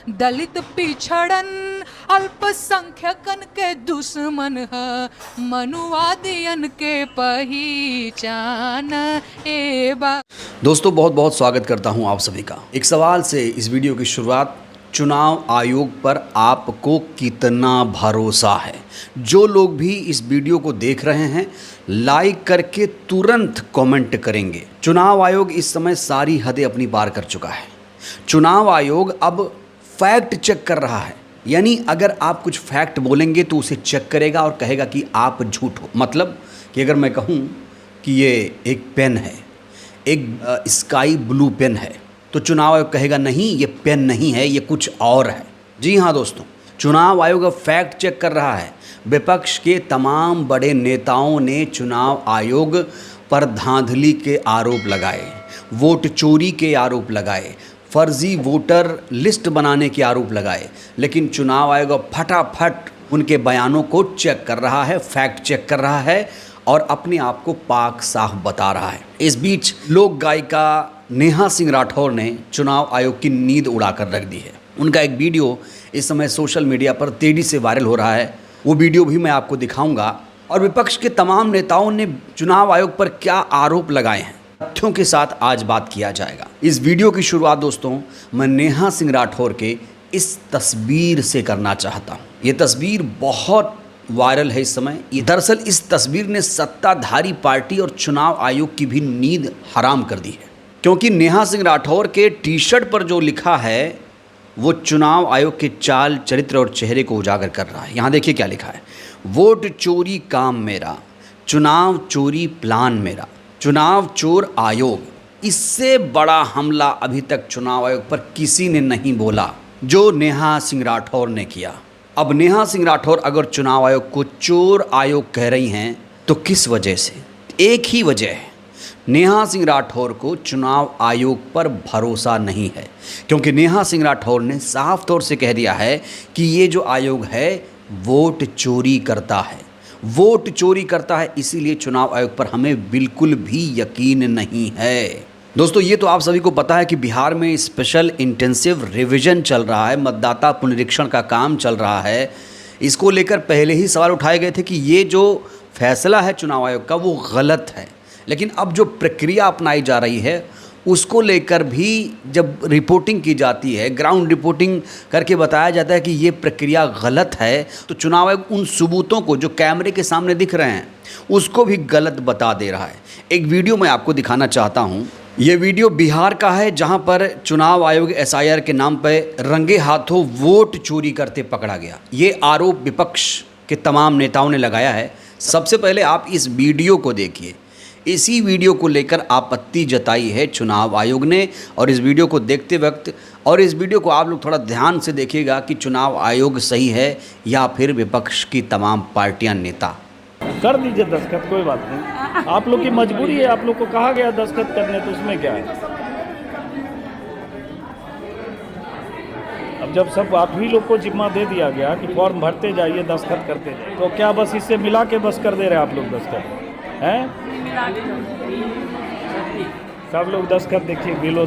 दलित पिछड़न अल्पसंख्यकन के दुश्मन है, मनुवादियन के पहचान ए बा। दोस्तों बहुत बहुत स्वागत करता हूं आप सभी का। एक सवाल से इस वीडियो की शुरुआत। चुनाव आयोग पर आपको कितना भरोसा है? जो लोग भी इस वीडियो को देख रहे हैं लाइक करके तुरंत कमेंट करेंगे। चुनाव आयोग इस समय सारी हदें अपनी पार कर चुका है। चुनाव आयोग अब फैक्ट चेक कर रहा है, यानी अगर आप कुछ फैक्ट बोलेंगे तो उसे चेक करेगा और कहेगा कि आप झूठ हो। मतलब कि अगर मैं कहूँ कि ये एक पेन है, एक स्काई ब्लू पेन है, तो चुनाव आयोग कहेगा नहीं ये पेन नहीं है, ये कुछ और है। जी हाँ दोस्तों, चुनाव आयोग अब फैक्ट चेक कर रहा है। विपक्ष के तमाम बड़े नेताओं ने चुनाव आयोग पर धांधली के आरोप लगाए, वोट चोरी के आरोप लगाए, फर्जी वोटर लिस्ट बनाने के आरोप लगाए, लेकिन चुनाव आयोग अब फटाफट उनके बयानों को चेक कर रहा है, फैक्ट चेक कर रहा है और अपने आप को पाक साफ बता रहा है। इस बीच लोक गायिका नेहा सिंह राठौर ने चुनाव आयोग की नींद उड़ाकर रख दी है। उनका एक वीडियो इस समय सोशल मीडिया पर तेजी से वायरल हो रहा है, वो वीडियो भी मैं आपको दिखाऊंगा। और विपक्ष के तमाम नेताओं ने चुनाव आयोग पर क्या आरोप लगाए हैं, तथ्यों के साथ आज बात किया जाएगा। इस वीडियो की शुरुआत दोस्तों मैं नेहा सिंह राठौर के इस तस्वीर से करना चाहता हूँ। ये तस्वीर बहुत वायरल है इस समय। दरअसल इस तस्वीर ने सत्ताधारी पार्टी और चुनाव आयोग की भी नींद हराम कर दी है, क्योंकि नेहा सिंह राठौर के टी शर्ट पर जो लिखा है वो चुनाव आयोग के चाल चरित्र और चेहरे को उजागर कर रहा है। यहाँ देखिए क्या लिखा है, वोट चोरी काम मेरा, चुनाव चोरी प्लान मेरा, चुनाव चोर आयोग। इससे बड़ा हमला अभी तक चुनाव आयोग पर किसी ने नहीं बोला जो नेहा सिंह राठौर ने किया। अब नेहा सिंह राठौर अगर चुनाव आयोग को चोर आयोग कह रही हैं तो किस वजह से? एक ही वजह है, नेहा सिंह राठौर को चुनाव आयोग पर भरोसा नहीं है। क्योंकि नेहा सिंह राठौर ने साफ तौर से कह दिया है कि ये जो आयोग है वोट चोरी करता है, वोट चोरी करता है, इसीलिए चुनाव आयोग पर हमें बिल्कुल भी यकीन नहीं है। दोस्तों ये तो आप सभी को पता है कि बिहार में स्पेशल इंटेंसिव रिवीजन चल रहा है, मतदाता पुनरीक्षण का काम चल रहा है। इसको लेकर पहले ही सवाल उठाए गए थे कि ये जो फैसला है चुनाव आयोग का वो गलत है, लेकिन अब जो प्रक्रिया अपनाई जा रही है उसको लेकर भी जब रिपोर्टिंग की जाती है, ग्राउंड रिपोर्टिंग करके बताया जाता है कि ये प्रक्रिया गलत है, तो चुनाव आयोग उन सबूतों को जो कैमरे के सामने दिख रहे हैं उसको भी गलत बता दे रहा है। एक वीडियो मैं आपको दिखाना चाहता हूँ। ये वीडियो बिहार का है, जहाँ पर चुनाव आयोग SIR के नाम पर रंगे हाथों वोट चोरी करते पकड़ा गया। ये आरोप विपक्ष के तमाम नेताओं ने लगाया है। सबसे पहले आप इस वीडियो को देखिए। इसी वीडियो को लेकर आपत्ति जताई है चुनाव आयोग ने, और इस वीडियो को देखते वक्त और इस वीडियो को आप लोग थोड़ा ध्यान से देखिएगा कि चुनाव आयोग सही है या फिर विपक्ष की तमाम पार्टियां, नेता। कर दीजिए दस्तखत, कोई बात नहीं, आप लोग की मजबूरी है, आप लोग को कहा गया दस्तखत करने, तो उसमें क्या है। अब जब सब आप ही लोग को जिम्मा दे दिया गया कि फॉर्म भरते जाइए दस्तखत करते जाइए, तो क्या बस इससे मिला के बस कर दे रहे आप लोग दस्तखत हैं? सब लोग दस्तखत देखिए, बीएलओ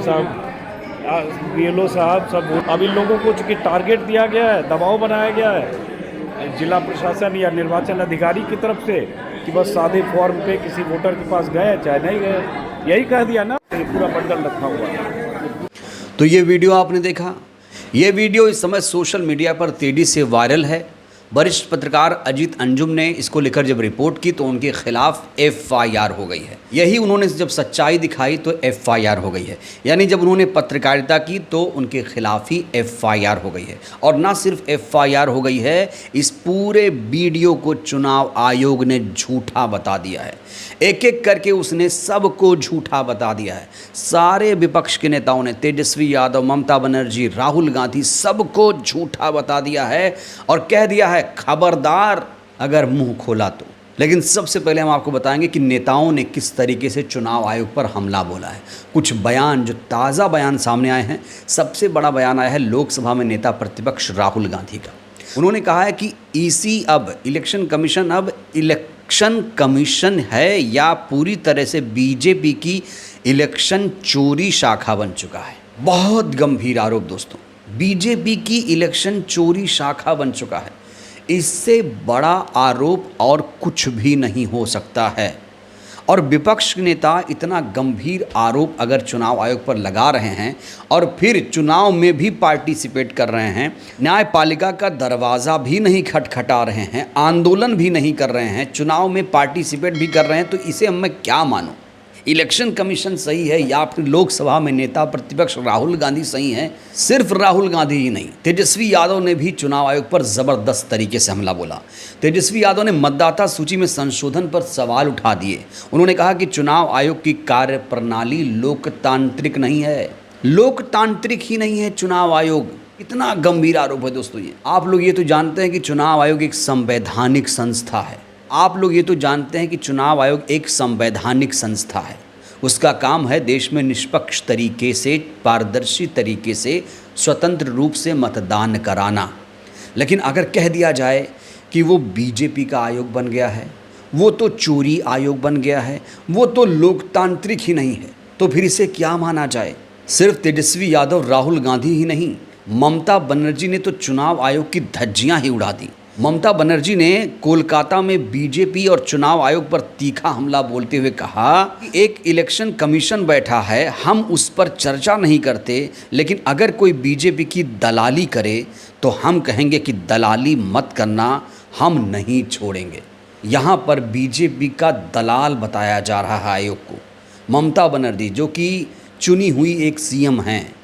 साहब सब। अब इन लोगों को चूँकि टारगेट दिया गया है, दबाव बनाया गया है जिला प्रशासन या निर्वाचन अधिकारी की तरफ से कि बस सादे फॉर्म पे किसी वोटर के पास गए चाहे नहीं गए, यही कह दिया ना, पूरा बंडल रखा हुआ है। तो ये वीडियो आपने देखा, ये वीडियो इस समय सोशल मीडिया पर तेजी से वायरल है। वरिष्ठ पत्रकार अजीत अंजुम ने इसको लेकर जब रिपोर्ट की तो उनके खिलाफ FIR हो गई है। यही उन्होंने जब सच्चाई दिखाई तो FIR हो गई है, यानी जब उन्होंने पत्रकारिता की तो उनके खिलाफ ही FIR हो गई है। और ना सिर्फ FIR हो गई है, इस पूरे वीडियो को चुनाव आयोग ने झूठा बता दिया है। एक एक करके उसने सबको झूठा बता दिया है। सारे विपक्ष के नेताओं ने, तेजस्वी यादव, ममता बनर्जी, राहुल गांधी, सबको झूठा बता दिया है और कह दिया है खबरदार अगर मुंह खोला तो। लेकिन सबसे पहले हम आपको बताएंगे कि नेताओं ने किस तरीके से चुनाव आयोग पर हमला बोला है। कुछ बयान, जो ताज़ा बयान सामने आए हैं। सबसे बड़ा बयान आया है लोकसभा में नेता प्रतिपक्ष राहुल गांधी का। उन्होंने कहा है कि EC अब इलेक्शन कमीशन अब इलेक्शन कमीशन है या पूरी तरह से बीजेपी की इलेक्शन चोरी शाखा बन चुका है। बहुत गंभीर आरोप दोस्तों, बीजेपी की इलेक्शन चोरी शाखा बन चुका है। इससे बड़ा आरोप और कुछ भी नहीं हो सकता है। और विपक्ष के नेता इतना गंभीर आरोप अगर चुनाव आयोग पर लगा रहे हैं और फिर चुनाव में भी पार्टिसिपेट कर रहे हैं, न्यायपालिका का दरवाज़ा भी नहीं खटखटा रहे हैं, आंदोलन भी नहीं कर रहे हैं, चुनाव में पार्टिसिपेट भी कर रहे हैं, तो इसे मैं क्या मानूं? इलेक्शन कमीशन सही है या फिर लोकसभा में नेता प्रतिपक्ष राहुल गांधी सही हैं? सिर्फ राहुल गांधी ही नहीं, तेजस्वी यादव ने भी चुनाव आयोग पर ज़बरदस्त तरीके से हमला बोला। तेजस्वी यादव ने मतदाता सूची में संशोधन पर सवाल उठा दिए। उन्होंने कहा कि चुनाव आयोग की कार्यप्रणाली लोकतांत्रिक नहीं है, लोकतांत्रिक ही नहीं है चुनाव आयोग। इतना गंभीर आरोप है दोस्तों ये। आप लोग ये तो जानते हैं कि चुनाव आयोग एक संवैधानिक संस्था है। आप लोग ये तो जानते हैं कि चुनाव आयोग एक संवैधानिक संस्था है। उसका काम है देश में निष्पक्ष तरीके से, पारदर्शी तरीके से, स्वतंत्र रूप से मतदान कराना। लेकिन अगर कह दिया जाए कि वो बीजेपी का आयोग बन गया है, वो तो चोरी आयोग बन गया है, वो तो लोकतांत्रिक ही नहीं है, तो फिर इसे क्या माना जाए? सिर्फ तेजस्वी यादव, राहुल गांधी ही नहीं, ममता बनर्जी ने तो चुनाव आयोग की धज्जियां ही उड़ा दी। ममता बनर्जी ने कोलकाता में बीजेपी और चुनाव आयोग पर तीखा हमला बोलते हुए कहा कि एक इलेक्शन कमीशन बैठा है, हम उस पर चर्चा नहीं करते, लेकिन अगर कोई बीजेपी की दलाली करे तो हम कहेंगे कि दलाली मत करना, हम नहीं छोड़ेंगे। यहाँ पर बीजेपी का दलाल बताया जा रहा है आयोग को। ममता बनर्जी जो कि चुनी हुई एक सीएम हैं,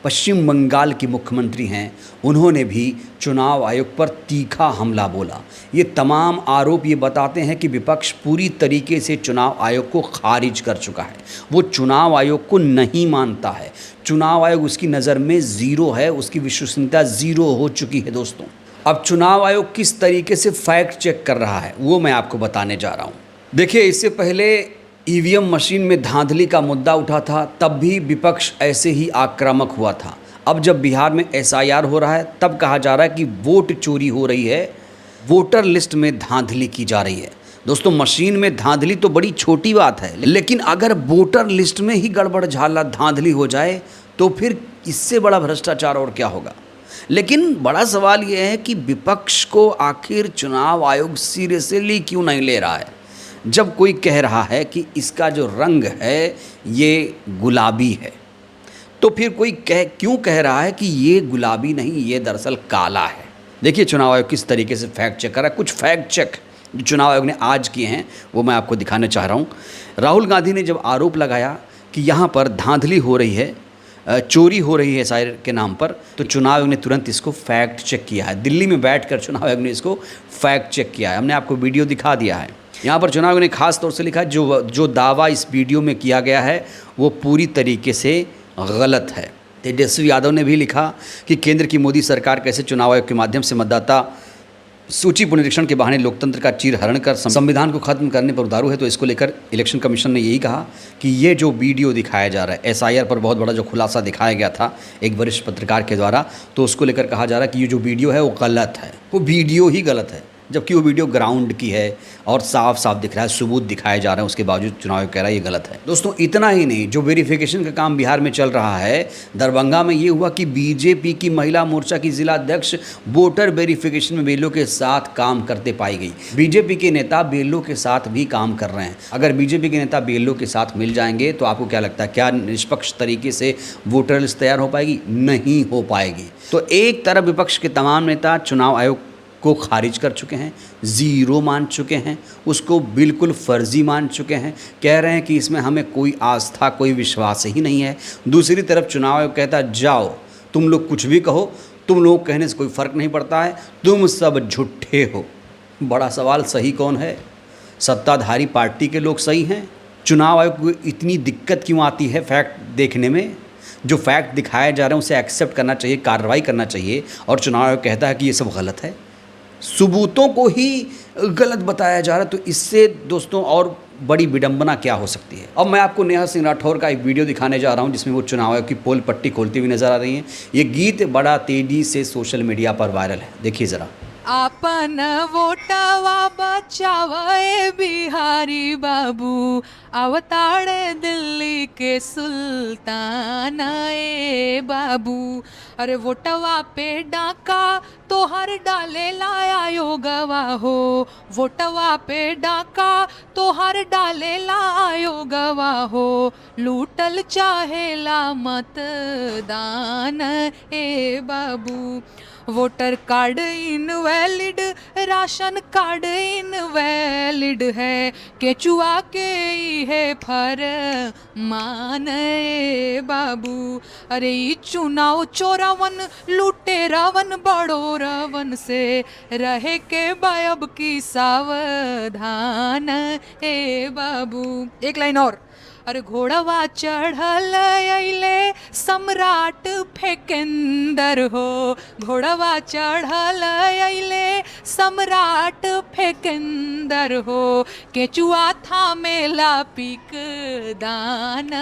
पश्चिम बंगाल की मुख्यमंत्री हैं, उन्होंने भी चुनाव आयोग पर तीखा हमला बोला। ये तमाम आरोप ये बताते हैं कि विपक्ष पूरी तरीके से चुनाव आयोग को खारिज कर चुका है। वो चुनाव आयोग को नहीं मानता है। चुनाव आयोग उसकी नज़र में ज़ीरो है, उसकी विश्वसनीयता ज़ीरो हो चुकी है दोस्तों। अब चुनाव आयोग किस तरीके से फैक्ट चेक कर रहा है वो मैं आपको बताने जा रहा हूँ। देखिए, इससे पहले ईवीएम मशीन में धांधली का मुद्दा उठा था, तब भी विपक्ष ऐसे ही आक्रामक हुआ था। अब जब बिहार में एसआईआर हो रहा है तब कहा जा रहा है कि वोट चोरी हो रही है, वोटर लिस्ट में धांधली की जा रही है। दोस्तों, मशीन में धांधली तो बड़ी छोटी बात है, लेकिन अगर वोटर लिस्ट में ही गड़बड़ झाला धांधली हो जाए तो फिर इससे बड़ा भ्रष्टाचार और क्या होगा। लेकिन बड़ा सवाल यह है कि विपक्ष को आखिर चुनाव आयोग सीरियसली क्यों नहीं ले रहा है। जब कोई कह रहा है कि इसका जो रंग है ये गुलाबी है, तो फिर कोई क्यों कह रहा है कि ये गुलाबी नहीं, ये दरअसल काला है। देखिए चुनाव आयोग किस तरीके से फैक्ट चेक कर रहा है। कुछ फैक्ट चेक जो चुनाव आयोग ने आज किए हैं वो मैं आपको दिखाना चाह रहा हूँ। राहुल गांधी ने जब आरोप लगाया कि यहाँ पर धांधली हो रही है, चोरी हो रही है एसआईआर के नाम पर, तो चुनाव आयोग ने तुरंत इसको फैक्ट चेक किया है। दिल्ली में बैठकर चुनाव आयोग ने इसको फैक्ट चेक किया है। हमने आपको वीडियो दिखा दिया है। यहाँ पर चुनाव आयोग ने खास तौर से लिखा है जो दावा इस वीडियो में किया गया है वो पूरी तरीके से गलत है। तेजस्वी यादव ने भी लिखा कि केंद्र की मोदी सरकार कैसे चुनाव आयोग के माध्यम से मतदाता सूची पुनरीक्षण के बहाने लोकतंत्र का चीरहरण कर संविधान को खत्म करने पर उतारू है। तो इसको लेकर इलेक्शन कमीशन ने यही कहा कि ये जो वीडियो दिखाया जा रहा है एसआईआर पर बहुत बड़ा जो खुलासा दिखाया गया था एक वरिष्ठ पत्रकार के द्वारा, तो उसको लेकर कहा जा रहा है कि ये जो वीडियो है वो गलत है, वो वीडियो ही गलत है, जबकि वो वीडियो ग्राउंड की है और साफ साफ दिख रहा है, सबूत दिखाए जा रहे हैं, उसके बावजूद चुनाव आयोग कह रहा है ये गलत है। दोस्तों, इतना ही नहीं, जो वेरिफिकेशन का काम बिहार में चल रहा है, दरभंगा में ये हुआ कि बीजेपी की महिला मोर्चा की जिला अध्यक्ष वोटर वेरिफिकेशन में बेलों के साथ काम करते पाई गई। बीजेपी के नेता बेलों के साथ भी काम कर रहे हैं। अगर बीजेपी के नेता बेलों के साथ मिल जाएंगे तो आपको क्या लगता है, क्या निष्पक्ष तरीके से वोटर लिस्ट तैयार हो पाएगी? नहीं हो पाएगी। तो एक तरफ विपक्ष के तमाम नेता चुनाव आयोग को खारिज कर चुके हैं, ज़ीरो मान चुके हैं, उसको बिल्कुल फर्जी मान चुके हैं, कह रहे हैं कि इसमें हमें कोई आस्था, कोई विश्वास ही नहीं है। दूसरी तरफ चुनाव आयोग कहता है जाओ तुम लोग कुछ भी कहो, तुम लोग कहने से कोई फ़र्क नहीं पड़ता है, तुम सब झूठे हो। बड़ा सवाल, सही कौन है? सत्ताधारी पार्टी के लोग सही हैं? चुनाव आयोग को इतनी दिक्कत क्यों आती है फैक्ट देखने में? जो फैक्ट दिखाए जा रहे हैं उसे एक्सेप्ट करना चाहिए, कार्रवाई करना चाहिए, और चुनाव आयोग कहता है कि ये सब गलत है, सबूतों को ही गलत बताया जा रहा है। तो इससे दोस्तों और बड़ी विडंबना क्या हो सकती है। अब मैं आपको नेहा सिंह राठौर का एक वीडियो दिखाने जा रहा हूं जिसमें वो चुनाव आयोग की पोल पट्टी खोलती हुई नजर आ रही हैं। ये गीत बड़ा तेजी से सोशल मीडिया पर वायरल है, देखिए ज़रा। आपन वोटवा बचावे बिहारी बाबू, अवताड़े दिल्ली के सुल्तान ए बाबू। अरे वोटवा पे डाका तो हर डाले लाया योगवा हो, वोटवा पे डाका तो हर डाले ला योगवा हो, लूटल चाहेला मतदान ए बाबू। Voter card invalid, ration card invalid है, केचुआ के ही है फरमान ए बाबू। अरे ई चुनाव चोरावन लुटेरावन बड़ोरावन से रहे के बायब की सावधान ए बाबू। एक लाइन और। अरे घोड़वा चढ़ल अइले सम्राट फेकेंदर हो, घोड़वा चढ़ल अइले सम्राट फेकेंदर हो, केचुआ थामेला पिक दान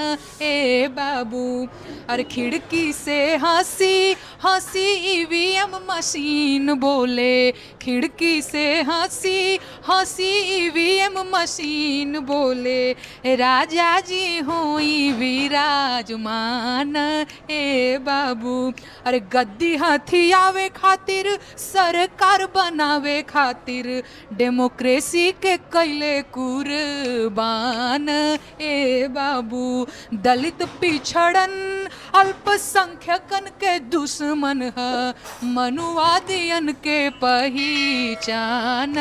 ए बाबू। अरे खिड़की से हंसी हंसी ईवीएम मशीन बोले, खिड़की से हंसी हंसी ईवीएम मशीन बोले, राजा जी हुई विराजमान ए बाबू। अरे गद्दी हथियावे खातिर सरकार बनावे खातिर, डेमोक्रेसी के कैले कुर्बान ए बाबू। दलित पिछड़न अल्पसंख्यकन के दुश्मन है, मनुवादियन के पहचान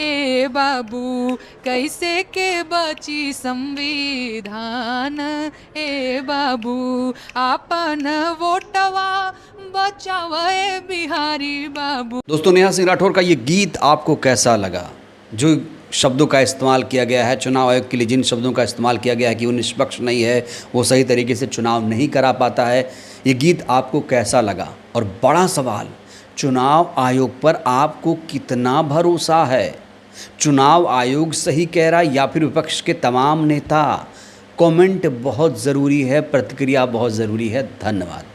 ए बाबू। कैसे के बची संविधान ए बाबू, आपन वोटवा बचावे बिहारी बाबू। दोस्तों, नेहा सिंह राठौर का ये गीत आपको कैसा लगा? जो शब्दों का इस्तेमाल किया गया है चुनाव आयोग के लिए, जिन शब्दों का इस्तेमाल किया गया है कि वो निष्पक्ष नहीं है, वो सही तरीके से चुनाव नहीं करा पाता है, ये गीत आपको कैसा लगा? और बड़ा सवाल, चुनाव आयोग पर आपको कितना भरोसा है? चुनाव आयोग सही कह रहा है या फिर विपक्ष के तमाम नेता? कमेंट बहुत ज़रूरी है, प्रतिक्रिया बहुत ज़रूरी है। धन्यवाद।